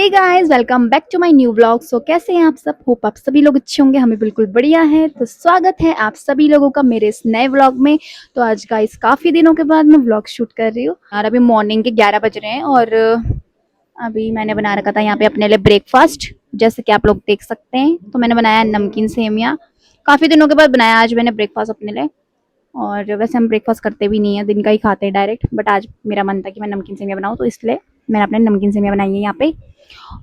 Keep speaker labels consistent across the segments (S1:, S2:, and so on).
S1: Hey guys, welcome back to my new blog. So कैसे हैं आप सब? होप आप सभी लोग अच्छे होंगे। हमें बिल्कुल बढ़िया है। तो स्वागत है आप सभी लोगों का मेरे इस नए व्लॉग में। तो आज गाइस काफ़ी दिनों के बाद मैं व्लॉग शूट कर रही हूँ यार। अभी मॉर्निंग के 11 बज रहे हैं और अभी मैंने बना रखा था यहाँ पे अपने लिए ब्रेकफास्ट, जैसे कि आप लोग देख सकते हैं। तो मैंने बनाया नमकीन सेमिया। काफ़ी दिनों के बाद बनाया आज मैंने ब्रेकफास्ट अपने लिए। और वैसे हम ब्रेकफास्ट करते भी नहीं है, दिन का ही खाते हैं डायरेक्ट। बट आज मेरा मन था कि मैं नमकीन सेमिया बनाऊँ, तो इसलिए मैंने अपने नमकीन सेमिया बनाई है यहाँ पे।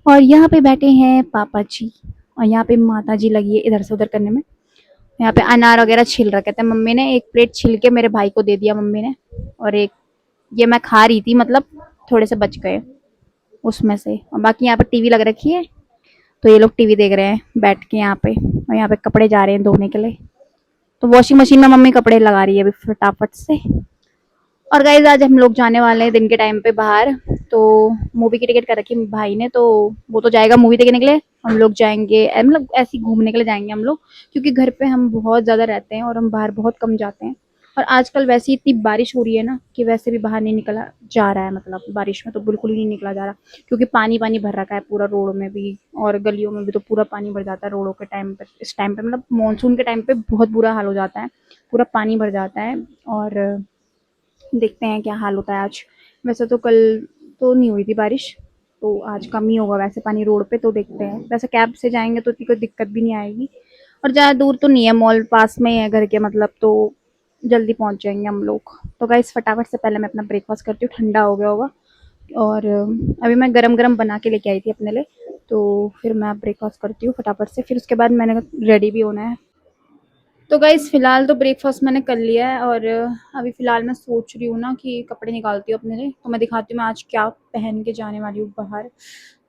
S1: और यहाँ पे बैठे हैं पापा जी और यहाँ पे माता जी लगी है इधर से उधर करने में। यहाँ पे अनार वगैरह छिल रखे थे मम्मी ने। एक प्लेट छिल के मेरे भाई को दे दिया मम्मी ने, और एक ये मैं खा रही थी, मतलब थोड़े से बच गए उसमें से। और बाकी यहाँ पे टीवी लग रखी है, तो ये लोग टीवी देख रहे हैं बैठ के यहाँ पे। और यहाँ पे कपड़े जा रहे हैं धोने के लिए, तो वॉशिंग मशीन में मम्मी कपड़े लगा रही है अभी फटाफट से। और गाइज आज हम लोग जाने वाले हैं दिन के टाइम पे बाहर। तो मूवी की टिकट कर रखी है भाई ने, तो वो तो जाएगा मूवी देखने के लिए। हम लोग जाएंगे मतलब ऐसे ही घूमने के लिए जाएंगे हम लोग, क्योंकि घर पे हम बहुत ज़्यादा रहते हैं और हम बाहर बहुत कम जाते हैं। और आजकल वैसे ही इतनी बारिश हो रही है ना कि वैसे भी बाहर नहीं निकला जा रहा है। मतलब बारिश में तो बिल्कुल ही नहीं निकला जा रहा, क्योंकि पानी पानी भर रखा है पूरा रोड में भी और गलियों में भी। तो पूरा पानी भर जाता है रोडों के टाइम पे, इस टाइम पे मतलब मानसून के टाइम पे बहुत बुरा हाल हो जाता है, पूरा पानी भर जाता है। और देखते हैं क्या हाल होता है आज। वैसे तो कल तो नहीं हुई थी बारिश, तो आज कम ही होगा वैसे पानी रोड पे। तो देखते हैं, वैसे कैब से जाएंगे तो इतनी कोई दिक्कत भी नहीं आएगी। और ज़्यादा दूर तो नहीं है, मॉल पास में ही है घर के, मतलब तो जल्दी पहुंच जाएंगे हम लोग। तो गाइस फटाफट से पहले मैं अपना ब्रेकफास्ट करती हूँ, ठंडा हो गया होगा। और अभी मैं गरम गरम बना के लेके आई थी अपने लिए, तो फिर मैं ब्रेकफास्ट करती हूँ फटाफट से। फिर उसके बाद मैंने रेडी भी होना है। तो गाइस फिलहाल तो ब्रेकफास्ट मैंने कर लिया है, और अभी फिलहाल मैं सोच रही हूँ ना कि कपड़े निकालती हूँ अपने लिए। तो मैं दिखाती हूँ मैं आज क्या पहन के जाने वाली हूँ बाहर।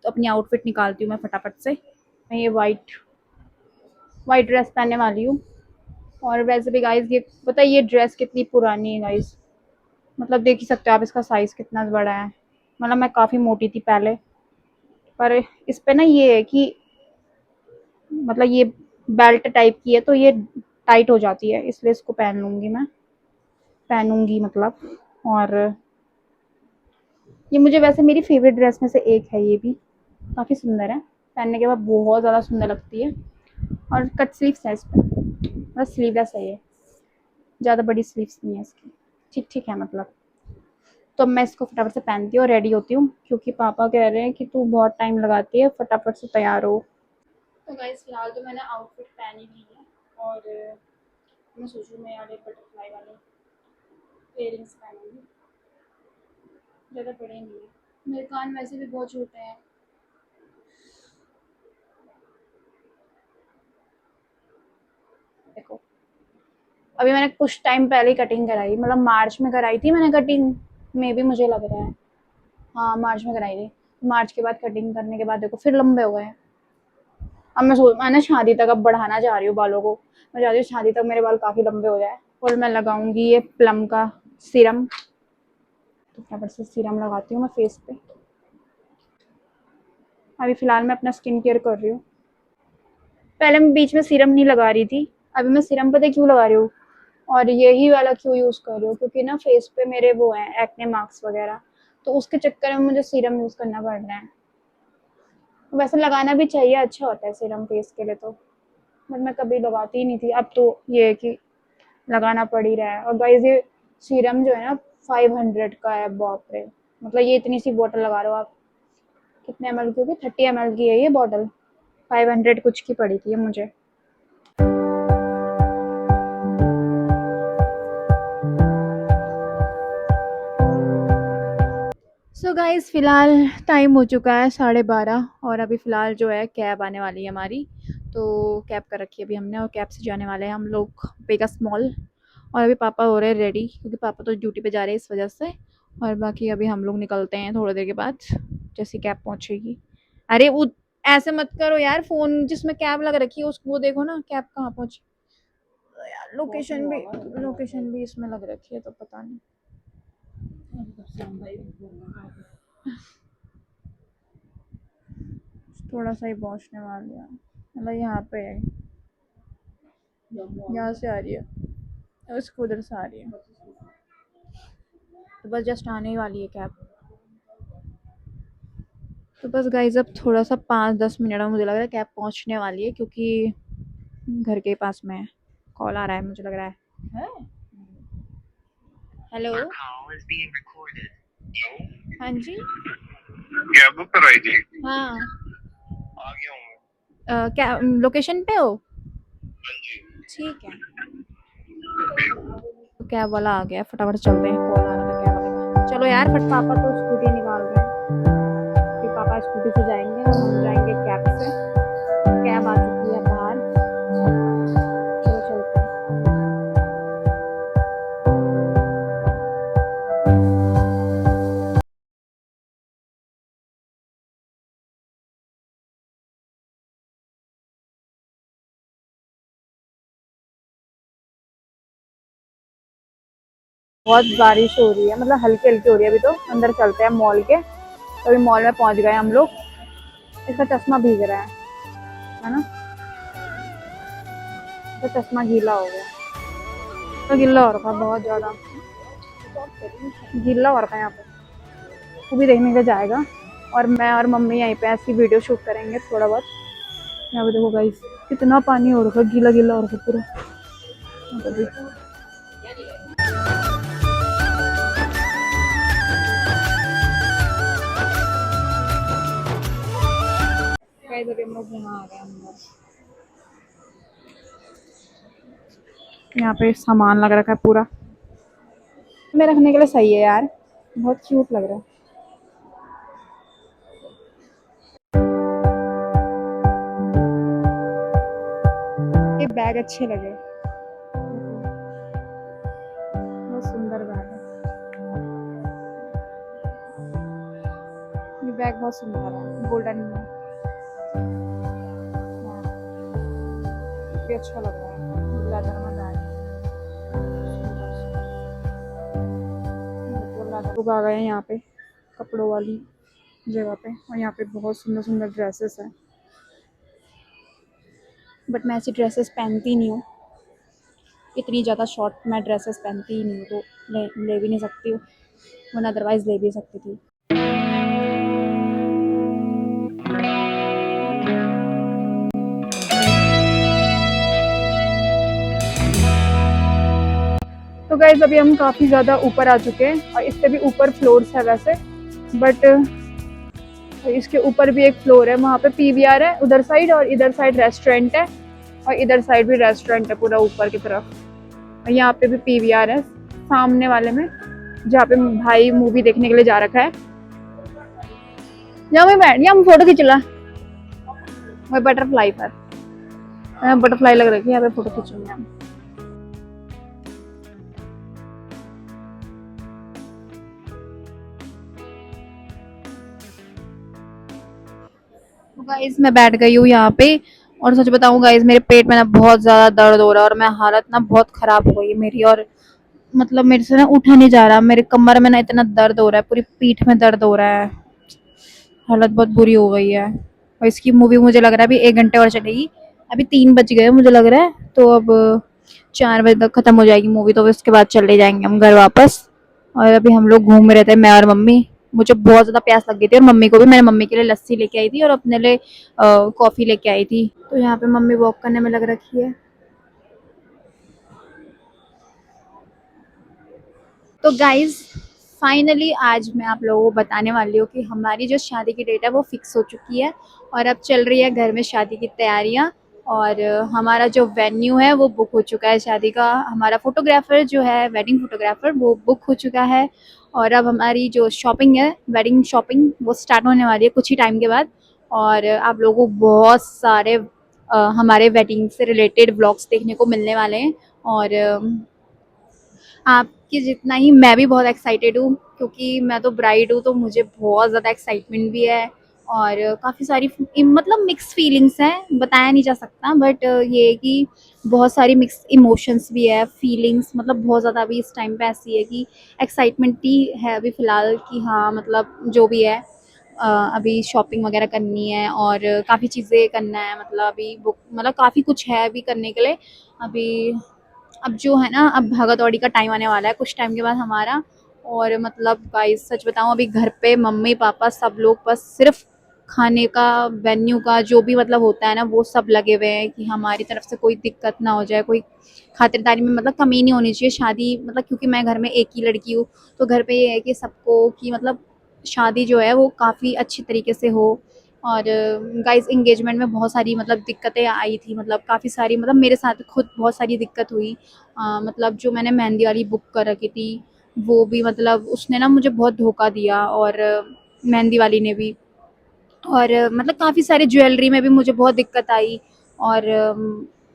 S1: तो अपनी आउटफिट निकालती हूँ मैं फटाफट से। मैं ये वाइट वाइट ड्रेस पहनने वाली हूँ। और वैसे भी गाइस ये पता है ये ड्रेस कितनी पुरानी है गाइस, मतलब देख ही सकते हो आप इसका साइज़ कितना बड़ा है। मतलब मैं काफ़ी मोटी थी पहले, पर इस पे ना ये है कि मतलब ये बेल्ट टाइप की है, तो ये टाइट हो जाती है, इसलिए इसको पहन लूँगी मैं, पहनूंगी मतलब। और ये मुझे वैसे मेरी फेवरेट ड्रेस में से एक है, ये भी काफ़ी सुंदर है, पहनने के बाद बहुत ज़्यादा सुंदर लगती है। और कट स्लीव्स है इस पर, मतलब स्लीवलेस है ये, ज़्यादा बड़ी स्लीव्स नहीं है इसकी, ठीक ठीक है मतलब। तो अब मैं इसको फटाफट से पहनती हूँ और रेडी होती हूँ, क्योंकि पापा कह रहे हैं कि तू बहुत टाइम लगाती है, फटाफट से तैयार हो। तो गाइस फिलहाल तो मैंने आउटफिट पहनी ली है, और मैं सोच रही हूँ मैं वाले बटरफ्लाई वाले इयरिंग्स पहनूंगी, ज़्यादा बड़े नहीं है, मेरे कान वैसे भी बहुत छोटे हैं। देखो अभी मैंने कुछ टाइम पहले ही कटिंग कराई, मतलब मार्च में कराई थी मैंने कटिंग, में भी मुझे लग रहा है। हाँ मार्च में कराई थी। मार्च के बाद कटिंग करने के बाद देखो फिर लंबे हो गए। अब मैं शादी तक अब बढ़ाना चाह रही हूँ बालों को। मैं चाहती हूँ शादी तक मेरे बाल काफ़ी लंबे हो जाए। और मैं लगाऊंगी ये प्लम का सीरम, तो फटाफट से सीरम लगाती हूँ मैं फेस पे। अभी फ़िलहाल मैं अपना स्किन केयर कर रही हूँ। पहले मैं बीच में सीरम नहीं लगा रही थी, अभी मैं सीरम पता है क्यों लगा रही हूँ, और यही वाला क्यों यूज़ कर रही हूँ, क्योंकि ना फेस पे मेरे वो हैं एक्ने मार्क्स वगैरह, तो उसके चक्कर में मुझे सीरम यूज़ करना पड़ रहा है। वैसे लगाना भी चाहिए, अच्छा होता है सीरम फेस के लिए तो, बट मैं कभी लगाती ही नहीं थी। अब तो ये है कि लगाना पड़ ही रहा है। और गाइस ये सीरम जो है ना 500 का है, बाप रे। मतलब ये इतनी सी बोतल लगा रहे हो आप, कितने एम एल की होगी, 30 ml की है ये बॉटल, 500 कुछ की पड़ी थी ये मुझे। सो गाइस फिलहाल टाइम हो चुका है 12:30, और अभी फ़िलहाल जो है कैब आने वाली है हमारी। तो कैब कर रखी है अभी हमने, और कैब से जाने वाले हैं हम लोग वेगास मॉल। और अभी पापा हो रहे हैं रेडी, क्योंकि पापा तो ड्यूटी पे जा रहे हैं इस वजह से। और बाकी अभी हम लोग निकलते हैं थोड़ी देर के बाद, जैसे कैब पहुंचेगी। अरे वो ऐसे मत करो यार, फ़ोन जिसमें कैब लग रखी है उसको वो देखो ना कैब कहाँ पहुंची। तो यार लोकेशन भी इसमें लग रखी है, तो पता नहीं। थोड़ा सा ही पहुंचने वाले हैं, मतलब यहाँ पे है, यहाँ से आ रही है, उसको उधर से आ रही है, तो बस जस्ट आने ही वाली है कैब। तो बस गाइस अब थोड़ा-सा 5-10 मिनट में मुझे लग रहा है कैब पहुँचने वाली है, क्योंकि घर के पास में है। कॉल आ रहा है मुझे लग रहा है। हैं? हेलो? हाँ जी?
S2: कैब बुक करवाई थी।
S1: हाँ।
S2: आ गया हूँ मैं।
S1: क्या लोकेशन पे हो?
S2: हाँ जी।
S1: ठीक है। तो कैब वाला आ गया, फटाफट चलते हैं, कॉल आ रहा था कैब वाले का। चलो यार, फट पापा तो स्कूटी निकाल रहे हैं। फिर पापा स्कूटी से जाएँगे और हम जाएँगे कैब से। कैब आ चुकी है बाहर। चलो चलते हैं। बहुत बारिश हो रही है, मतलब हल्की-हल्की हो रही है अभी तो। अंदर चलते हैं मॉल के। तो अभी मॉल में पहुँच गए हम लोग। इसका चश्मा भीग रहा है ना? इसका चश्मा गीला हो गया। तो गीला हो रखा है बहुत ज़्यादा। गीला हो रखा है यहाँ पे। वो भी देखने के जाएगा और मैं और मम्मी यहीं पे ऐसी वीडियो शूट करेंगे थोड़ा बहुत। यहाँ पे देखो गाइस, कितना पानी हो रखा है, गीला-गीला हो रखा है पूरा। यहाँ पे भी। गाइस अभी हम लोग यहाँ आ गए अंदर। यहाँ पे सामान लग रखा है पूरा। में रखने के लिए सही है यार, बहुत क्यूट लग रहा है। ये बैग अच्छे लगे, बहुत सुंदर बैग है। ये बैग बहुत सुंदर है, गोल्डन में। ये अच्छा लग रहा है, लेदर में बैग। लोग आ गए हैं यहाँ पे कपड़ों वाली जगह पे, और यहाँ पे बहुत सुंदर सुंदर ड्रेसेस हैं। बट मैं ऐसी ड्रेसेस पहनती नहीं हूँ, इतनी ज़्यादा शॉर्ट मैं ड्रेसेस पहनती ही नहीं हूँ, तो ले भी नहीं सकती हूँ, वरना अदरवाइज़ ले भी सकती थी। तो गाइज अभी हम काफ़ी ज़्यादा ऊपर आ चुके हैं, और इससे भी ऊपर फ्लोर्स है वैसे, बट इसके ऊपर भी एक फ्लोर है, वहाँ पे पीवीआर है उधर साइड, और इधर साइड रेस्टोरेंट है, और इधर साइड भी रेस्टोरेंट है पूरा ऊपर की तरफ। और यहाँ पे भी पीवीआर है सामने वाले में, जहाँ पे भाई मूवी देखने के लिए जा रखा है। यहाँ पे बैठ, यहाँ फोटो खींच ला, वही बटरफ्लाई पर बटरफ्लाई लग रही है, यहाँ पे फोटो खींचूंगे हम। तो गाइस मैं बैठ गई हूँ यहाँ पे, और सच बताऊँ गाइस मेरे पेट में ना बहुत ज़्यादा दर्द हो रहा है, और मैं हालत ना बहुत ख़राब हो गई है मेरी, और मतलब मेरे से ना उठा नहीं जा रहा, मेरे कमर में ना इतना दर्द हो रहा है, पूरी पीठ में दर्द हो रहा है, हालत बहुत बुरी हो गई है। और इसकी मूवी मुझे लग रहा है अभी 1 घंटे और चलेगी, अभी 3 बज गए मुझे लग रहा है, तो अब 4 बजे तक ख़त्म हो जाएगी मूवी, तो उसके बाद चले जाएंगे हम घर वापस। और अभी हम लोग घूम रहे थे मैं और मम्मी, मुझे बहुत ज़्यादा प्यास लग गई थी, और मम्मी को भी। मैंने मम्मी के लिए लस्सी लेके आई थी और अपने लिए कॉफ़ी लेके आई थी। तो यहाँ पे मम्मी वॉक करने में लग रखी है। तो गाइज फाइनली आज मैं आप लोगों को बताने वाली हूँ कि हमारी जो शादी की डेट है वो फिक्स हो चुकी है, और अब चल रही है घर में शादी की तैयारियाँ। और हमारा जो वेन्यू है वो बुक हो चुका है शादी का, हमारा फोटोग्राफर जो है वेडिंग फोटोग्राफर वो बुक हो चुका है, और अब हमारी जो शॉपिंग है वेडिंग शॉपिंग वो स्टार्ट होने वाली है कुछ ही टाइम के बाद। और आप लोगों को बहुत सारे हमारे वेडिंग से रिलेटेड व्लॉग्स देखने को मिलने वाले हैं, और आपके जितना ही मैं भी बहुत एक्साइटेड हूँ, क्योंकि मैं तो ब्राइड हूँ, तो मुझे बहुत ज़्यादा एक्साइटमेंट भी है, और काफ़ी सारी मतलब मिक्स फीलिंग्स हैं, बताया नहीं जा सकता, बट ये है कि बहुत सारी मिक्स इमोशंस भी है, फीलिंग्स मतलब बहुत ज़्यादा अभी इस टाइम पे ऐसी है कि एक्साइटमेंट ही है अभी फ़िलहाल, कि हाँ मतलब जो भी है अभी शॉपिंग वगैरह करनी है, और काफ़ी चीज़ें करना है, मतलब अभी बुक मतलब काफ़ी कुछ है अभी करने के लिए अभी। अब जो है ना, अब भागा दौड़ी का टाइम आने वाला है कुछ टाइम के बाद हमारा, और मतलब गाइस सच बताऊं अभी घर पे मम्मी पापा सब लोग बस सिर्फ खाने का, वेन्यू का जो भी मतलब होता है ना, वो सब लगे हुए हैं कि हमारी तरफ से कोई दिक्कत ना हो जाए, कोई खातिरदारी में मतलब कमी नहीं होनी चाहिए। शादी मतलब क्योंकि मैं घर में एक ही लड़की हूँ, तो घर पे ये है कि सबको कि मतलब शादी जो है वो काफ़ी अच्छी तरीके से हो। और गाइस एंगेजमेंट में बहुत सारी मतलब दिक्कतें आई थी, मतलब काफ़ी सारी, मतलब मेरे साथ खुद बहुत सारी दिक्कत हुई। मतलब जो मैंने मेहंदी वाली बुक कर रखी थी, वो भी मतलब उसने ना मुझे बहुत धोखा दिया, और मेहंदी वाली ने भी। और मतलब काफ़ी सारे ज्वेलरी में भी मुझे बहुत दिक्कत आई, और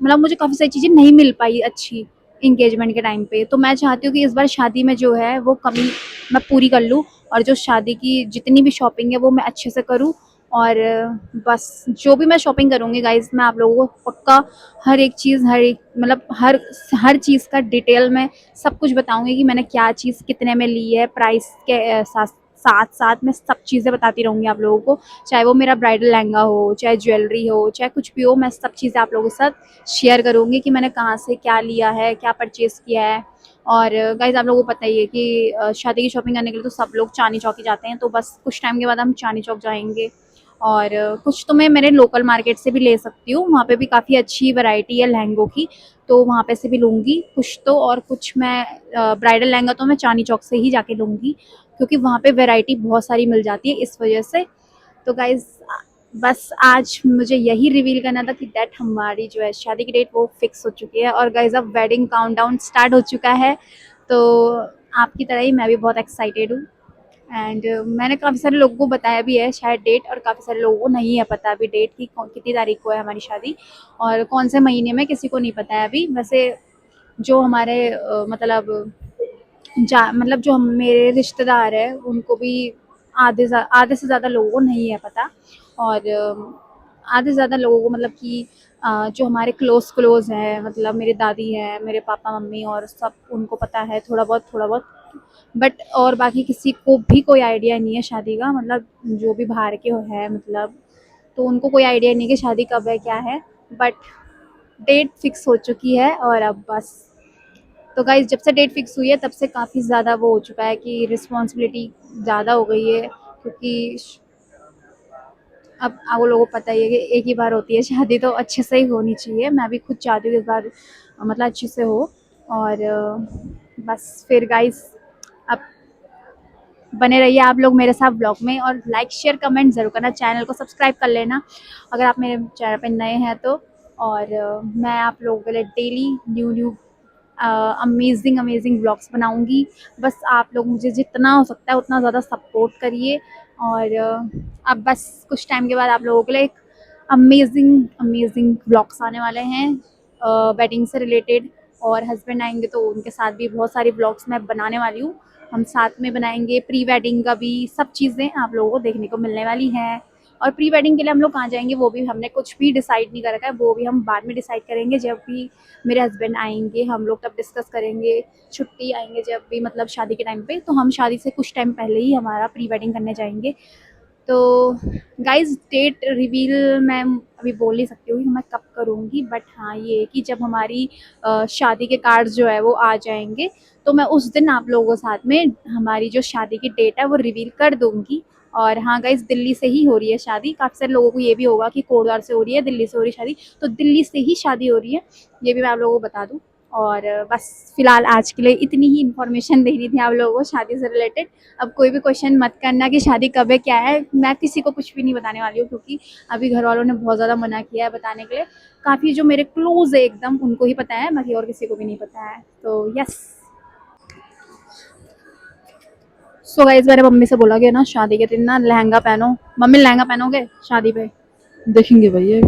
S1: मतलब मुझे काफ़ी सारी चीज़ें नहीं मिल पाई अच्छी इंगेजमेंट के टाइम पे। तो मैं चाहती हूँ कि इस बार शादी में जो है वो कमी मैं पूरी कर लूँ, और जो शादी की जितनी भी शॉपिंग है वो मैं अच्छे से करूँ। और बस जो भी मैं शॉपिंग करूँगी गाइज, मैं आप लोगों को पक्का हर एक चीज़, हर एक मतलब हर चीज़ का डिटेल में सब कुछ बताऊँगी कि मैंने क्या चीज़ कितने में ली है, प्राइस के साथ साथ मैं सब चीज़ें बताती रहूँगी आप लोगों को। चाहे वो मेरा ब्राइडल लहंगा हो, चाहे ज्वेलरी हो, चाहे कुछ भी हो, मैं सब चीज़ें आप लोगों के साथ शेयर करूँगी कि मैंने कहाँ से क्या लिया है, क्या परचेज़ किया है। और गाइज़ आप लोगों को पता ही है कि शादी की शॉपिंग करने के लिए तो सब लोग चांदनी चौक ही जाते हैं, तो बस कुछ टाइम के बाद हम चांदनी चौक जाएँगे। और कुछ तो मैं मेरे लोकल मार्केट से भी ले सकती हूँ, वहाँ पे भी काफ़ी अच्छी वैरायटी है लहंगों की, तो वहाँ पे से भी लूँगी कुछ तो। और कुछ मैं ब्राइडल लहंगा तो मैं चांदनी चौक से ही जाके लूँगी, क्योंकि वहाँ पे वैरायटी बहुत सारी मिल जाती है इस वजह से। तो गाइज़ बस आज मुझे यही रिवील करना था कि दैट हमारी जो है शादी की डेट वो फिक्स हो चुकी है, और गाइज़ अब वेडिंग काउंटडाउन स्टार्ट हो चुका है। तो आपकी तरह ही मैं भी बहुत एक्साइटेड हूँ। एंड मैंने काफ़ी सारे लोगों को बताया भी है शायद डेट, और काफ़ी सारे लोगों को नहीं है पता अभी डेट की कितनी तारीख को है हमारी शादी, और कौन से महीने में किसी को नहीं पता है अभी। वैसे जो हमारे मतलब जो मेरे रिश्तेदार हैं उनको भी आधे से ज़्यादा लोगों को नहीं है पता। और आधे से ज़्यादा लोगों को मतलब कि जो हमारे क्लोज़ हैं, मतलब मेरी दादी हैं, मेरे पापा मम्मी और सब, उनको पता है थोड़ा बहुत। बट और बाकी किसी को भी कोई आइडिया नहीं है शादी का, मतलब जो भी बाहर के है मतलब, तो उनको कोई आइडिया नहीं कि शादी कब है क्या है। बट डेट फिक्स हो चुकी है, और अब बस। तो गाइस जब से डेट फिक्स हुई है तब से काफ़ी ज़्यादा वो हो चुका है कि रिस्पॉन्सिबिलिटी ज़्यादा हो गई है, क्योंकि अब आप लोगों को पता ही है कि एक ही बार होती है शादी, तो अच्छे से ही होनी चाहिए। मैं भी खुद चाहती हूँ कि इस बार मतलब अच्छे से हो। और बस फिर गाइस अब बने रहिए आप लोग मेरे साथ ब्लॉग में, और लाइक शेयर कमेंट ज़रूर करना, चैनल को सब्सक्राइब कर लेना अगर आप मेरे चैनल पे नए हैं तो। और मैं आप लोगों के लिए daily new new amazing amazing blogs बनाऊंगी। बस आप लोग मुझे जितना हो सकता है उतना ज़्यादा सपोर्ट करिए। और अब बस कुछ टाइम के बाद आप लोगों के लिए एक अमेजिंग अमेजिंग ब्लॉग्स आने वाले हैं वेडिंग से रिलेटेड। और हस्बैंड आएंगे तो उनके साथ भी बहुत सारी ब्लॉग्स मैं बनाने वाली हूँ, हम साथ में बनाएंगे। प्री वेडिंग का भी सब चीज़ें आप लोगों को देखने को मिलने वाली हैं। और प्री वेडिंग के लिए हम लोग कहाँ जाएंगे वो भी हमने कुछ भी डिसाइड नहीं कर रखा है, वो भी हम बाद में डिसाइड करेंगे जब भी मेरे हस्बैंड आएंगे, हम लोग तब डिस्कस करेंगे। छुट्टी आएंगे जब भी मतलब शादी के टाइम पे, तो हम शादी से कुछ टाइम पहले ही हमारा प्री वेडिंग करने जाएंगे। तो गाइस डेट रिवील मैं अभी बोल नहीं सकती हूँ कि मैं कब करूँगी, बट हाँ ये है कि जब हमारी शादी के कार्ड्स जो है वो आ जाएंगे, तो मैं उस दिन आप लोगों के साथ में हमारी जो शादी की डेट है वो रिवील कर दूँगी। और हाँ गाइस दिल्ली से ही हो रही है शादी, काफ़ी सारे लोगों को ये भी होगा कि कोटद्वार से हो रही है, दिल्ली से हो रही है शादी, तो दिल्ली से ही शादी हो रही है, ये भी मैं आप लोगों को बता दूँ। और बस फिलहाल आज के लिए इतनी ही इन्फॉर्मेशन दे रही थी आप लोगों को शादी से रिलेटेड। अब कोई भी क्वेश्चन मत करना कि शादी कब है क्या है, मैं किसी को कुछ भी नहीं बताने वाली हूँ, क्योंकि अभी घर वालों ने बहुत ज़्यादा मना किया है बताने के लिए। काफ़ी जो मेरे क्लोज है एकदम उनको ही पता है, बाकी और किसी को भी नहीं पता है। तो यस। सो गाइस मैंने मम्मी से बोला कि ना शादी के दिन ना लहंगा पहनो। मम्मी लहंगा पहनोगे शादी पे?
S3: देखेंगे भैया।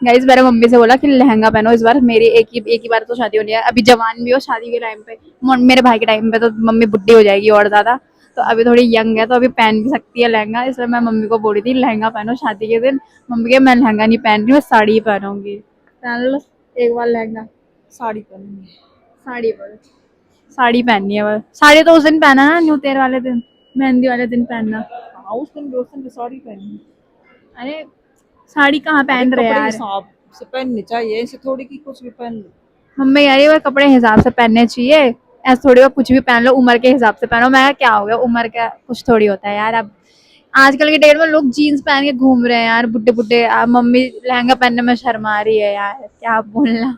S1: गाइस मैंने मम्मी से बोला कि लहंगा पहनो इस बार, मेरी एक ही बार तो शादी होनी है, अभी जवान भी हो शादी के टाइम पे। मेरे भाई के टाइम पे तो मम्मी बुढ़ी हो जाएगी और ज्यादा, तो अभी थोड़ी यंग है तो अभी पहन भी सकती है लहंगा, इसलिए मैं मम्मी को बोली थी लहंगा पहनो शादी के दिन। मम्मी के मैं लहंगा नहीं पहन रही, मैं साड़ी ही पहनूंगी। पहन लो एक बार लहंगा।
S3: साड़ी पहनेंगे।
S1: साड़ी पर साड़ी पहननी है बस। साड़ी तो उस दिन पहना ना, न्यू ईयर वाले दिन, मेहंदी वाले दिन पहनना।
S3: हाँ उस दिन भी साड़ी पहनेंगे।
S1: अरे साड़ी कहाँ
S3: अरे
S1: पहन रहे
S3: कपड़े
S1: यार।
S3: हिसाब से पहननी चाहिए, ऐसे थोड़ी कि कुछ भी पहन लो।
S1: मम्मी यार ये वो कपड़े हिसाब से पहनने चाहिए, ऐसे थोड़ी वो कुछ भी पहन लो, उम्र के हिसाब से पहनो। मैं क्या हो गया, उम्र का कुछ थोड़ी होता है यार अब। आजकल के डेट में लोग जीन्स पहन के घूम रहे हैं यार, बुड्ढे बुड्ढे। मम्मी लहंगा पहनने में शर्मा रही है यार, क्या बोलना।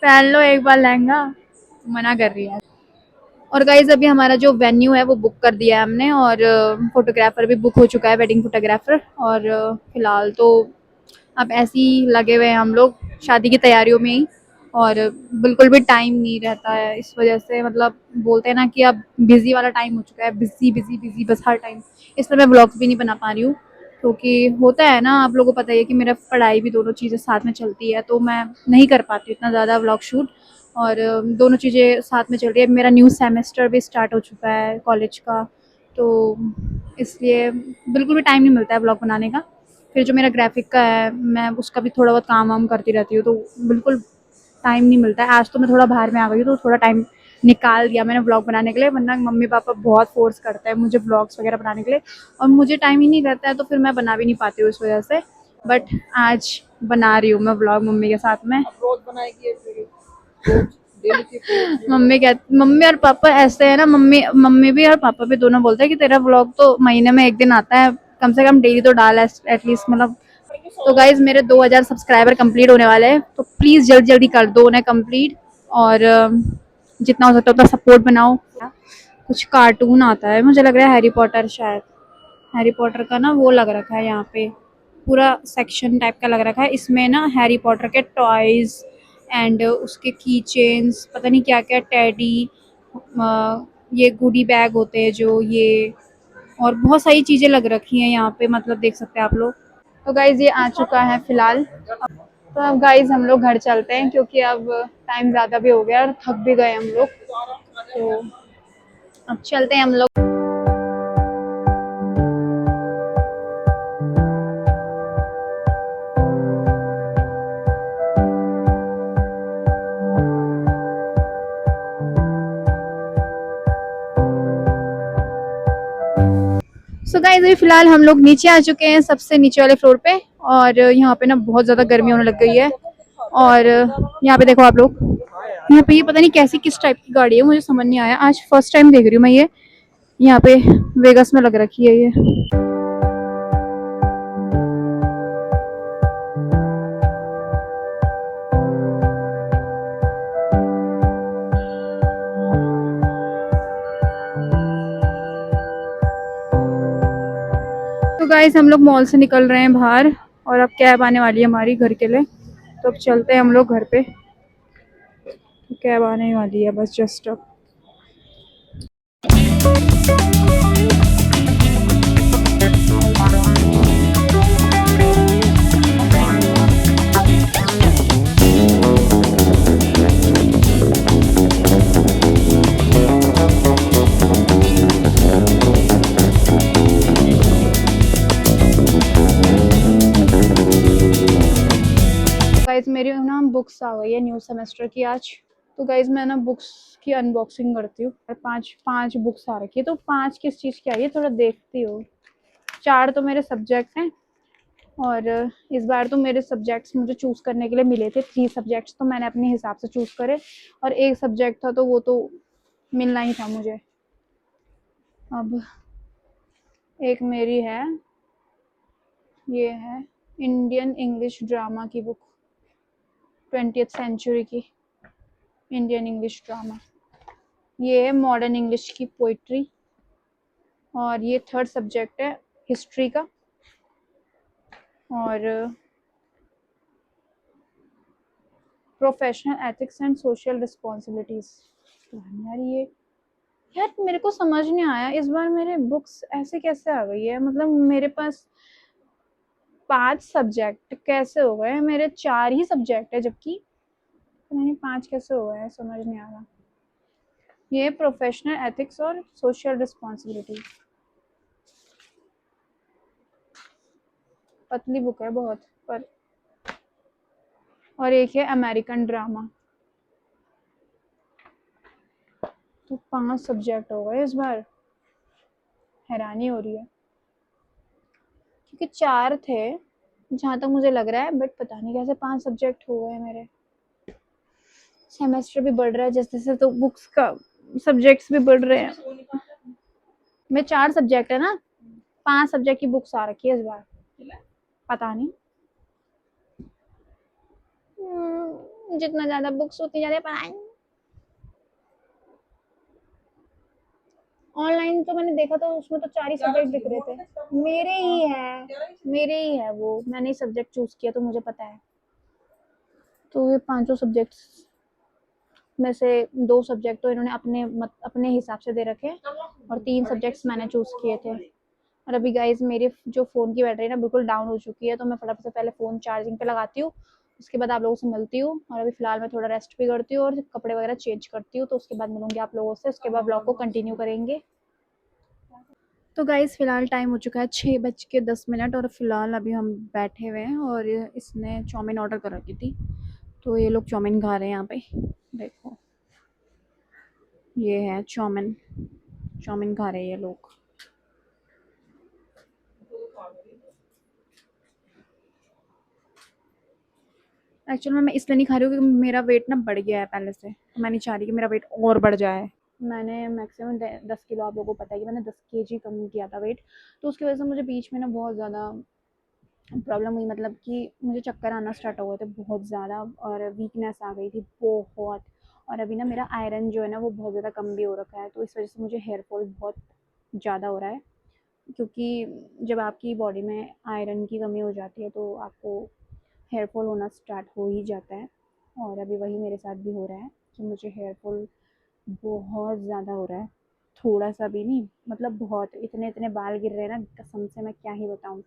S1: पहन लो एक बार लहंगा, मना कर रही है। और गाइज अभी हमारा जो वेन्यू है वो बुक कर दिया है हमने, और फोटोग्राफर भी बुक हो चुका है, वेडिंग फोटोग्राफर। और फिलहाल तो अब ऐसे ही लगे हुए हैं हम लोग शादी की तैयारियों में ही, और बिल्कुल भी टाइम नहीं रहता है इस वजह से। मतलब बोलते हैं ना कि अब बिजी वाला टाइम हो चुका है, बिजी बिजी बिजी बस हर टाइम। इसलिए मैं ब्लॉग्स भी नहीं बना पा रही हूँ, क्योंकि होता है ना, आप लोगों को पता ही है कि मेरा पढ़ाई भी, दोनों चीज़ें साथ में चलती है, तो मैं नहीं कर पाती हूँ इतना ज़्यादा व्लॉग शूट। और दोनों चीज़ें साथ में चल रही है, मेरा न्यू सेमेस्टर भी स्टार्ट हो चुका है कॉलेज का, तो इसलिए बिल्कुल भी टाइम नहीं मिलता है व्लॉग बनाने का। फिर जो मेरा ग्राफिक का है, मैं उसका भी थोड़ा बहुत काम वाम करती रहती हूँ, तो बिल्कुल टाइम नहीं मिलता है। आज तो मैं थोड़ा बाहर में आ गई हूँ, तो थोड़ा टाइम निकाल दिया मैंने व्लॉग बनाने के लिए, वरना मम्मी पापा बहुत फोर्स करते हैं मुझे व्लॉग्स वगैरह बनाने के लिए, और मुझे टाइम ही नहीं रहता है, तो फिर मैं बना भी नहीं पाती हूँ इस वजह से। बट आज बना रही हूँ मैं व्लॉग मम्मी के साथ में।
S3: अब रोज बनाएगी ये फिर रोज डेली की रोज
S1: मम्मी और पापा ऐसे है ना, मम्मी मम्मी भी और पापा भी दोनों बोलते हैं कि तेरा व्लॉग तो महीने में एक दिन आता है, कम से कम डेली तो डाल एटलीस्ट, मतलब। तो गाइज मेरे 2000 सब्सक्राइबर कंप्लीट होने वाले हैं, तो प्लीज़ जल्दी जल्दी कर दो उन्हें कंप्लीट, और जितना हो सकता है उतना सपोर्ट बनाओ। कुछ कार्टून आता है, मुझे लग रहा है हैरी पॉटर, शायद हैरी पॉटर का ना वो लग रखा है यहाँ पे, पूरा सेक्शन टाइप का लग रखा है इसमें ना, हैरी पॉटर के टॉयज एंड उसके की चेन्स, पता नहीं क्या क्या, टेडी, ये गुडी बैग होते हैं जो ये, और बहुत सारी चीज़ें लग रखी हैं यहाँ पे, मतलब देख सकते हैं आप लोग। तो गाइज ये आ चुका है फिलहाल। तो अब गाइज हम लोग घर चलते हैं, क्योंकि अब टाइम ज़्यादा भी हो गया और थक भी गए हम लोग, तो अब चलते हैं हम लोग। सो गाइस अभी फिलहाल हम लोग नीचे आ चुके हैं, सबसे नीचे वाले फ्लोर पे, और यहाँ पे ना बहुत ज़्यादा गर्मी होने लग गई है। और यहाँ पे देखो आप लोग, यहाँ पे ये पता नहीं कैसी किस टाइप की गाड़ी है, मुझे समझ नहीं आया, आज फर्स्ट टाइम देख रही हूँ मैं ये, यहाँ पे वेगस में लग रखी है ये। तो गाइस हम लोग मॉल से निकल रहे हैं बाहर, और अब कैब आने वाली है हमारी घर के लिए, तो अब चलते हैं हम लोग घर पे। तो कैब आने वाली है बस जस्ट अब। गाइज मेरी ना बुक्स आ गई है न्यू सेमेस्टर की आज, तो गाइज मैं ना बुक्स की अनबॉक्सिंग करती हूँ। पांच पांच बुक्स आ रखी है, तो पांच किस चीज़ की आई है थोड़ा देखती हूँ। चार तो मेरे सब्जेक्ट हैं, और इस बार तो मेरे सब्जेक्ट्स मुझे चूज़ करने के लिए मिले थे, 3 सब्जेक्ट्स तो मैंने अपने हिसाब से चूज़ करे, और एक सब्जेक्ट था तो वो तो मिलना ही था मुझे। अब एक मेरी है, ये है इंडियन इंग्लिश ड्रामा की बुक, 20th सेंचुरी की इंडियन इंग्लिश ड्रामा। ये है मॉडर्न इंग्लिश की पोइट्री, और ये थर्ड सब्जेक्ट है हिस्ट्री का, और professional ethics and social responsibilities. यार मेरे को समझ नहीं आया इस बार मेरे बुक्स ऐसे कैसे आ गई है, मतलब मेरे पास 5 सब्जेक्ट कैसे हो गए, मेरे 4 ही सब्जेक्ट है, जबकि मैंने 5 कैसे हो गए हैं, समझ नहीं आ रहा। ये प्रोफेशनल एथिक्स और सोशल रिस्पॉन्सिबिलिटी, पतली बुक है बहुत पर। और एक है अमेरिकन ड्रामा, तो 5 सब्जेक्ट हो गए इस बार, हैरानी हो रही है, क्योंकि 4 थे जहाँ तक मुझे लग रहा है, बट पता नहीं कैसे 5 सब्जेक्ट हो गए मेरे। सेमेस्टर भी बढ़ रहा है जैसे जैसे, तो बुक्स का सब्जेक्ट्स भी बढ़ रहे हैं। में 4 सब्जेक्ट है ना, 5 सब्जेक्ट की बुक्स आ रखी है इस बार, पता नहीं। जितना ज़्यादा बुक्स उतनी ज़्यादा पढ़ाई। ऑनलाइन तो मैंने देखा था, उसमें तो 4 ही सब्जेक्ट दिख रहे थे। मेरे ही है वो, मैंने ही सब्जेक्ट चूज़ किया तो मुझे पता है। तो ये पाँचों सब्जेक्ट्स में से 2 सब्जेक्ट तो इन्होंने अपने हिसाब से दे रखे हैं और 3 सब्जेक्ट्स मैंने चूज़ किए थे। और अभी गाइस मेरे जो फ़ोन की बैटरी ना बिल्कुल डाउन हो चुकी है, तो मैं फटाफट से पहले फ़ोन चार्जिंग पे लगाती हूँ, उसके बाद आप लोगों से मिलती हूँ। और अभी फ़िलहाल मैं थोड़ा रेस्ट भी करती हूँ और कपड़े वगैरह चेंज करती हूँ, तो उसके बाद मिलूँगी आप लोगों से, उसके बाद ब्लॉग को कंटिन्यू करेंगे। तो गाइस फ़िलहाल टाइम हो चुका है 6:10 और फ़िलहाल अभी हम बैठे हुए हैं और इसने चाउमीन ऑर्डर कर रखी थी, तो ये लोग चाउमीन खा रहे हैं यहाँ पे। देखो, ये है चाउमीन, चाउमीन खा रहे हैं ये लोग। एक्चुअल में मैं इसलिए नहीं खा रही हूँ क्योंकि मेरा वेट ना बढ़ गया है पहले से, तो मैं नहीं चाह रही कि मेरा वेट और बढ़ जाए। मैंने मैक्सिमम 10 किलो, आप लोगों को पता है कि मैंने 10 केजी कम किया था वेट, तो उसकी वजह से मुझे बीच में ना बहुत ज़्यादा प्रॉब्लम हुई, मतलब कि मुझे चक्कर आना स्टार्ट हो गए थे बहुत ज़्यादा और वीकनेस आ गई थी बहुत। और अभी ना मेरा आयरन जो है ना वो बहुत ज़्यादा कम भी हो रखा है, तो इस वजह से मुझे हेयर फॉल बहुत ज़्यादा हो रहा है। क्योंकि जब आपकी बॉडी में आयरन की कमी हो जाती है तो आपको हेयर फॉल होना स्टार्ट हो ही जाता है। और अभी वही मेरे साथ भी हो रहा है कि मुझे हेयर फॉल बहुत ज़्यादा हो रहा है, थोड़ा सा भी नहीं, मतलब बहुत, इतने इतने बाल गिर रहे हैं ना, कसम से मैं क्या ही बताऊँ।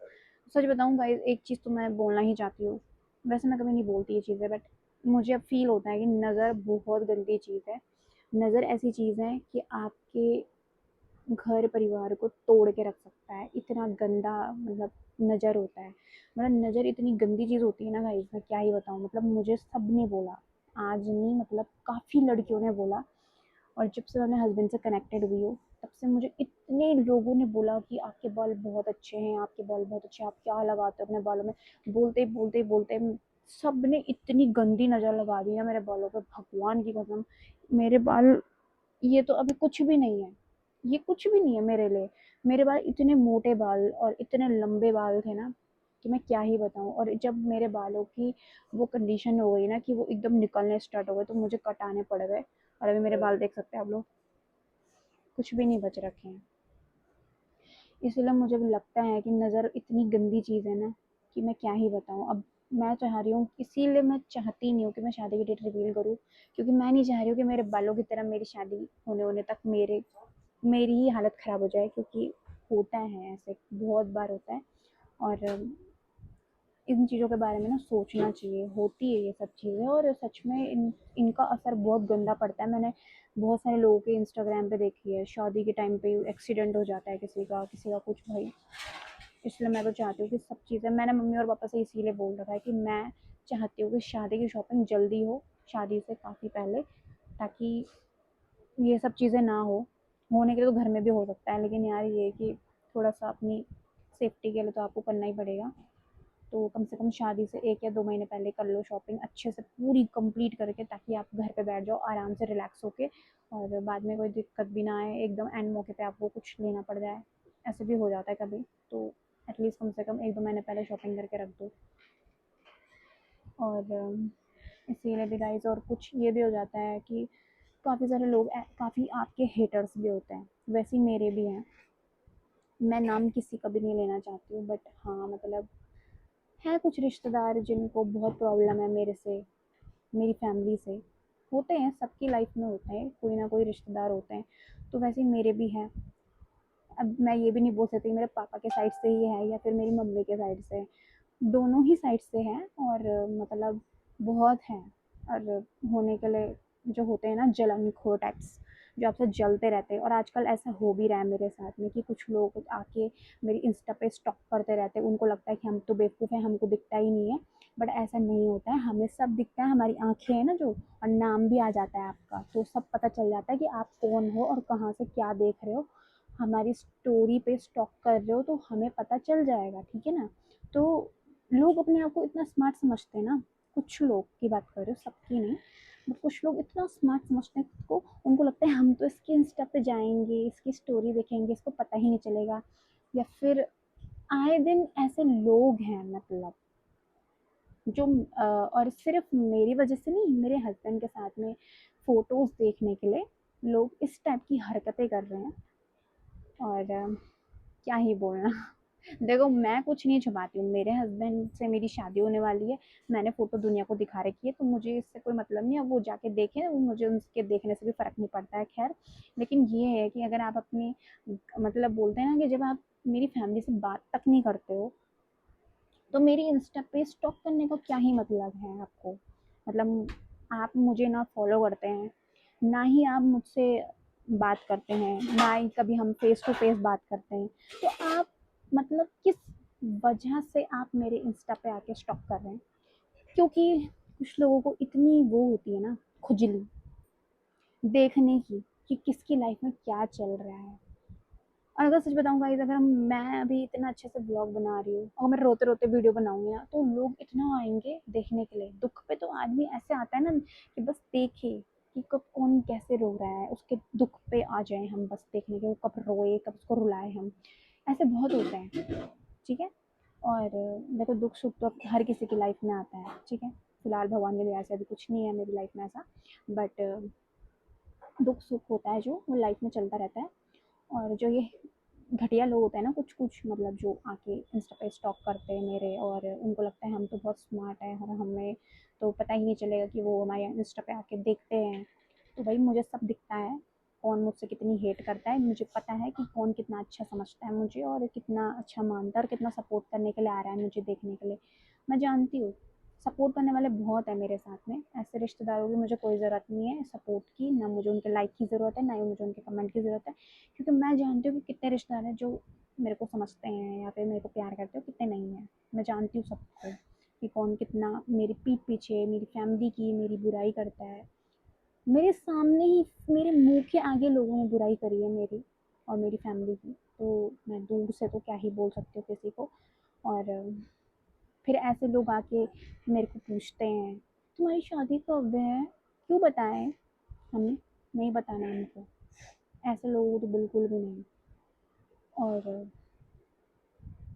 S1: सच बताऊँ गाइस, एक चीज़ तो मैं बोलना ही चाहती हूँ, वैसे मैं कभी नहीं बोलती ये चीज़ें, बट मुझे अब फील होता है कि नज़र बहुत गंदी चीज़ है। नज़र ऐसी चीज़ है कि आपके घर परिवार को तोड़ के रख सकता है, इतना गंदा मतलब नज़र होता है। मतलब नज़र इतनी गंदी चीज़ होती है ना गाइस, मैं क्या ही बताऊँ, मतलब मुझे सबने बोला, आज नहीं मतलब काफ़ी लड़कियों ने बोला। और जब से मैं अपने हस्बैंड से कनेक्टेड हुई हूँ, तब से मुझे इतने लोगों ने बोला कि आपके बाल बहुत अच्छे हैं, आपके बाल बहुत अच्छे हैं, आप क्या लगाते हो अपने बालों में। बोलते बोलते बोलते सब ने इतनी गंदी नज़र लगा दी ना मेरे बालों पे, भगवान की कसम। मेरे बाल, ये तो अभी कुछ भी नहीं है, ये कुछ भी नहीं है मेरे लिए। मेरे बाल इतने मोटे बाल और इतने लंबे बाल थे ना कि मैं क्या ही बताऊँ। और जब मेरे बालों की वो कंडीशन हो गई ना कि वो एकदम निकलने स्टार्ट हो गए, तो मुझे कटाने पड़ गए। और अभी मेरे बाल देख सकते हैं आप लोग, कुछ भी नहीं बच रखे हैं। इसीलिए मुझे भी लगता है कि नज़र इतनी गंदी चीज़ है ना कि मैं क्या ही बताऊँ। अब मैं चाह रही हूँ, इसीलिए मैं चाहती नहीं हूँ कि मैं शादी की डेट रिवील करूँ, क्योंकि मैं नहीं चाह रही हूँ कि मेरे बालों की तरह मेरी शादी होने होने तक मेरी ही हालत ख़राब हो जाए, क्योंकि होता है ऐसे, बहुत बार होता है। और इन चीज़ों के बारे में ना सोचना चाहिए, होती है ये सब चीज़ें और सच में इनका असर बहुत गंदा पड़ता है। मैंने बहुत सारे लोगों के इंस्टाग्राम पे देखी है, शादी के टाइम पे एक्सीडेंट हो जाता है किसी का कुछ भाई। इसलिए मैं तो चाहती हूँ कि सब चीज़ें, मैंने मम्मी और पापा से इसीलिए बोल रखा है कि मैं चाहती हूँ कि शादी की शॉपिंग जल्दी हो, शादी से काफ़ी पहले, ताकि ये सब चीज़ें ना हो। होने के लिए तो घर में भी हो सकता है, लेकिन यार ये कि थोड़ा सा अपनी सेफ्टी के लिए तो आपको करना ही पड़ेगा। तो कम से कम शादी से 1 या 2 महीने पहले कर लो शॉपिंग अच्छे से पूरी कंप्लीट करके, ताकि आप घर पे बैठ जाओ आराम से रिलैक्स होके और बाद में कोई दिक्कत भी ना आए, एकदम एंड मौके पे आपको कुछ लेना पड़ जाए। ऐसे भी हो जाता है कभी, तो एटलीस्ट कम से कम 1-2 महीने पहले शॉपिंग करके रख दो। और इसीलिए भी गाइस, और कुछ ये भी हो जाता है कि काफ़ी सारे लोग काफ़ी आपके हेटर्स भी होते हैं, वैसे ही मेरे भी हैं। मैं नाम किसी का भी नहीं लेना चाहती हूँ, बट हाँ मतलब है कुछ रिश्तेदार जिनको बहुत प्रॉब्लम है मेरे से, मेरी फैमिली से। होते हैं, सबकी लाइफ में होते हैं, कोई ना कोई रिश्तेदार होते हैं, तो वैसे ही मेरे भी हैं। अब मैं ये भी नहीं बोल सकती मेरे पापा के साइड से ही है या फिर मेरी मम्मी के साइड से, दोनों ही साइड से हैं और मतलब बहुत हैं। और होने के लिए जो होते हैं ना जलनखोर टाइप्स, जो आपसे जलते रहते हैं। और आजकल ऐसा हो भी रहा है मेरे साथ में कि कुछ लोग आके मेरी इंस्टा पे स्टॉक करते रहते हैं, उनको लगता है कि हम तो बेवकूफ़ हैं, हमको दिखता ही नहीं है। बट ऐसा नहीं होता है, हमें सब दिखता है, हमारी आँखें हैं ना जो, और नाम भी आ जाता है आपका, तो सब पता चल जाता है कि आप कौन हो और कहाँ से क्या देख रहे हो। हमारी स्टोरी पे स्टॉक कर रहे हो तो हमें पता चल जाएगा, ठीक है ना। तो लोग अपने आप को इतना स्मार्ट समझते हैं ना, कुछ लोग की बात कर रहे हो, सबकी नहीं। बट कुछ लोग इतना स्मार्ट समझते हैं खुद को, उनको लगता है हम तो इसके इंस्टा पे जाएंगे, इसकी स्टोरी देखेंगे, इसको पता ही नहीं चलेगा। या फिर आए दिन ऐसे लोग हैं, मतलब जो और सिर्फ मेरी वजह से नहीं, मेरे हस्बैंड के साथ में फ़ोटोज़ देखने के लिए लोग इस टाइप की हरकतें कर रहे हैं। और क्या ही बोलना। देखो, मैं कुछ नहीं छुपाती हूँ, मेरे हस्बैंड से मेरी शादी होने वाली है, मैंने फ़ोटो दुनिया को दिखा रखी है, तो मुझे इससे कोई मतलब नहीं है, अब वो जाके देखें, वो मुझे उनके देखने से भी फ़र्क नहीं पड़ता है, खैर। लेकिन ये है कि अगर आप अपनी, मतलब बोलते हैं ना कि जब आप मेरी फैमिली से बात तक नहीं करते हो, तो मेरी इंस्टा पे स्टॉक करने का क्या ही मतलब है आपको? मतलब आप मुझे ना फॉलो करते हैं, ना ही आप मुझसे बात करते हैं, ना ही कभी हम फेस टू फेस बात करते हैं, तो आप मतलब किस वजह से आप मेरे इंस्टा पे आके स्टॉक कर रहे हैं? क्योंकि कुछ लोगों को इतनी वो होती है ना, खुजली देखने की कि किसकी लाइफ में क्या चल रहा है। और अगर सच बताऊँ गाइस, अगर मैं अभी इतना अच्छे से ब्लॉग बना रही हूँ और मैं रोते रोते वीडियो बनाऊंगी ना, तो लोग इतना आएंगे देखने के लिए। दुख पे तो आदमी ऐसे आता है ना कि बस देखे कि कब कौन कैसे रो रहा है, उसके दुख पे आ जाए हम, बस देखने के वो कब रोए, कब उसको रुलाए हम। ऐसे बहुत होते हैं, ठीक है। और देखो, दुख सुख तो हर किसी की लाइफ में आता है, ठीक है। फिलहाल भगवान की दया से अभी कुछ नहीं है मेरी लाइफ में ऐसा, बट दुख सुख होता है जो, वो लाइफ में चलता रहता है। और जो ये घटिया लोग होते हैं ना, कुछ कुछ मतलब जो आके इंस्टा पे स्टॉक करते हैं मेरे, और उनको लगता है हम तो बहुत स्मार्ट हैं और हमें तो पता ही नहीं चलेगा कि वो हमारे इंस्टा पे आके देखते हैं। तो भाई, मुझे सब दिखता है, कौन मुझसे कितनी हेट करता है, मुझे पता है कि कौन कितना अच्छा समझता है मुझे, और कितना अच्छा मानता है, और कितना सपोर्ट करने के लिए आ रहा है मुझे देखने के लिए। मैं जानती हूँ, सपोर्ट करने वाले बहुत है मेरे साथ में, ऐसे रिश्तेदारों की मुझे कोई ज़रूरत नहीं है सपोर्ट की, ना मुझे उनके लाइक की ज़रूरत है, ना ही मुझे उनके कमेंट की ज़रूरत है। क्योंकि मैं जानती हूँ कि कितने रिश्तेदार हैं जो मेरे को समझते हैं या फिर मेरे को प्यार करते हो, कितने नहीं हैं। मैं जानती हूँ सबको कि कौन कितना मेरी पीठ पीछे, मेरी फैमिली की मेरी बुराई करता है। मेरे सामने ही, मेरे मुंह के आगे लोगों ने बुराई करी है मेरी और मेरी फैमिली की, तो मैं दूर से तो क्या ही बोल सकती हूँ किसी को। और फिर ऐसे लोग आके मेरे को पूछते हैं, तुम्हारी शादी कब है, क्यों बताएं हमें, नहीं बताना हमको। ऐसे लोगों को तो बिल्कुल भी नहीं। और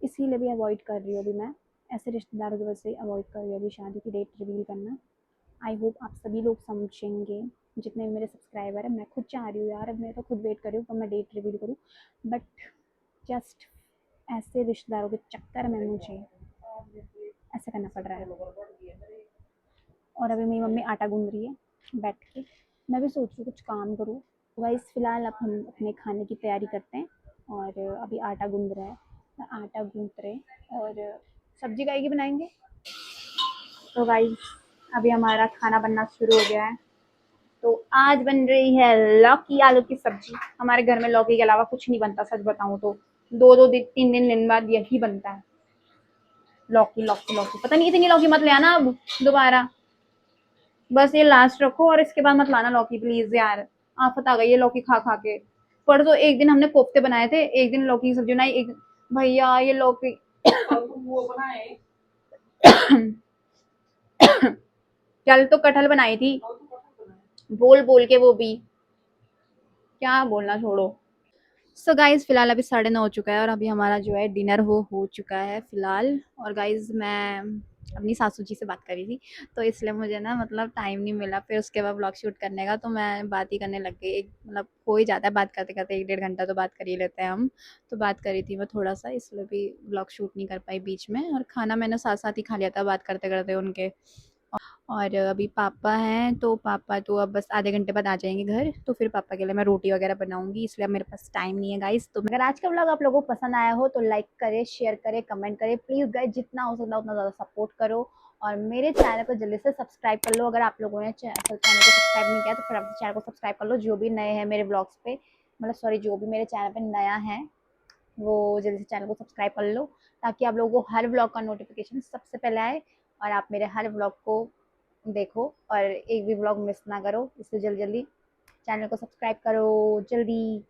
S1: इसीलिए भी अवॉइड कर रही हूँ अभी मैं, ऐसे रिश्तेदारों की वजह से अवॉइड कर रही हूँ अभी शादी की डेट रिवील करना। आई होप आप सभी लोग समझेंगे, जितने भी मेरे सब्सक्राइबर हैं। मैं खुद चाह रही हूँ यार, अब मैं तो खुद वेट कर रही हूँ कब मैं डेट रिवील करूँ, बट जस्ट ऐसे रिश्तेदारों के चक्कर में मुझे ऐसा करना पड़ रहा है। और अभी मेरी मम्मी आटा गूंद रही है बैठ के, मैं भी सोच रही हूँ कुछ काम करूँ। गाइस, फिलहाल अब हम अपने खाने की तैयारी करते हैं, और अभी आटा गूंद रहा है, आटा गूंद रहे, और सब्जी काहे की बनाएंगे। तो गाइस, अभी हमारा खाना बनना शुरू हो गया है। तो आज बन रही है लौकी आलू की सब्जी। हमारे घर में लौकी के अलावा कुछ नहीं बनता, सच बताऊं तो दो दो दिन, तीन दिन बाद यही बनता है, लौकी लौकी लौकी। पता नहीं, इतनी लौकी मत ले आना अब दोबारा, बस ये लास्ट रखो और इसके बाद मत लाना लौकी प्लीज यार। आफत आ गई है लौकी खा खा के। परसों एक दिन हमने कोफ्ते बनाए थे, एक दिन लौकी की सब्जी बनाई, एक भैया ये लौकी वो बनाए कल तो कटहल बनाई थी, बोल बोल के वो भी, क्या बोलना, छोड़ो। सो गाइज, फिलहाल अभी 9:30 हो चुका है, और अभी हमारा जो है डिनर वो हो चुका है फिलहाल। और गाइज, मैं अपनी सासू जी से बात करी थी, तो इसलिए मुझे ना मतलब टाइम नहीं मिला फिर उसके बाद व्लॉग शूट करने का, तो मैं बात ही करने लग गई। एक मतलब हो ही जाता है बात करते करते, 1-1.5 घंटा तो बात कर ही लेते हैं हम। तो बात करी थी मैं थोड़ा सा, इसलिए भी व्लॉग शूट नहीं कर पाई बीच में, और खाना मैंने साथ साथ ही खा लिया था बात करते करते उनके। और अभी पापा हैं, तो पापा तो अब बस आधे घंटे बाद आ जाएंगे घर, तो फिर पापा के लिए मैं रोटी वगैरह बनाऊंगी, इसलिए अब मेरे पास टाइम नहीं है गाइस। तो अगर आज का व्लॉग आप लोगों को पसंद आया हो तो लाइक करें, शेयर करें, कमेंट करें प्लीज़ गाइस, जितना हो सकता है उतना ज़्यादा सपोर्ट करो। और मेरे चैनल को जल्दी से सब्सक्राइब कर लो, अगर आप लोगों ने चैनल को सब्सक्राइब नहीं किया तो फिर आप चैनल को सब्सक्राइब कर लो। जो भी नए हैं मेरे ब्लॉग्स पे, मतलब सॉरी, जो भी मेरे चैनल पे नया है वो जल्दी से चैनल को सब्सक्राइब कर लो, ताकि आप लोगों को हर ब्लॉग का नोटिफिकेशन सबसे पहले आए, और आप मेरे हर ब्लॉग को देखो और एक भी ब्लॉग मिस ना करो। इसलिए जल्दी जल्दी चैनल को सब्सक्राइब करो, जल्दी।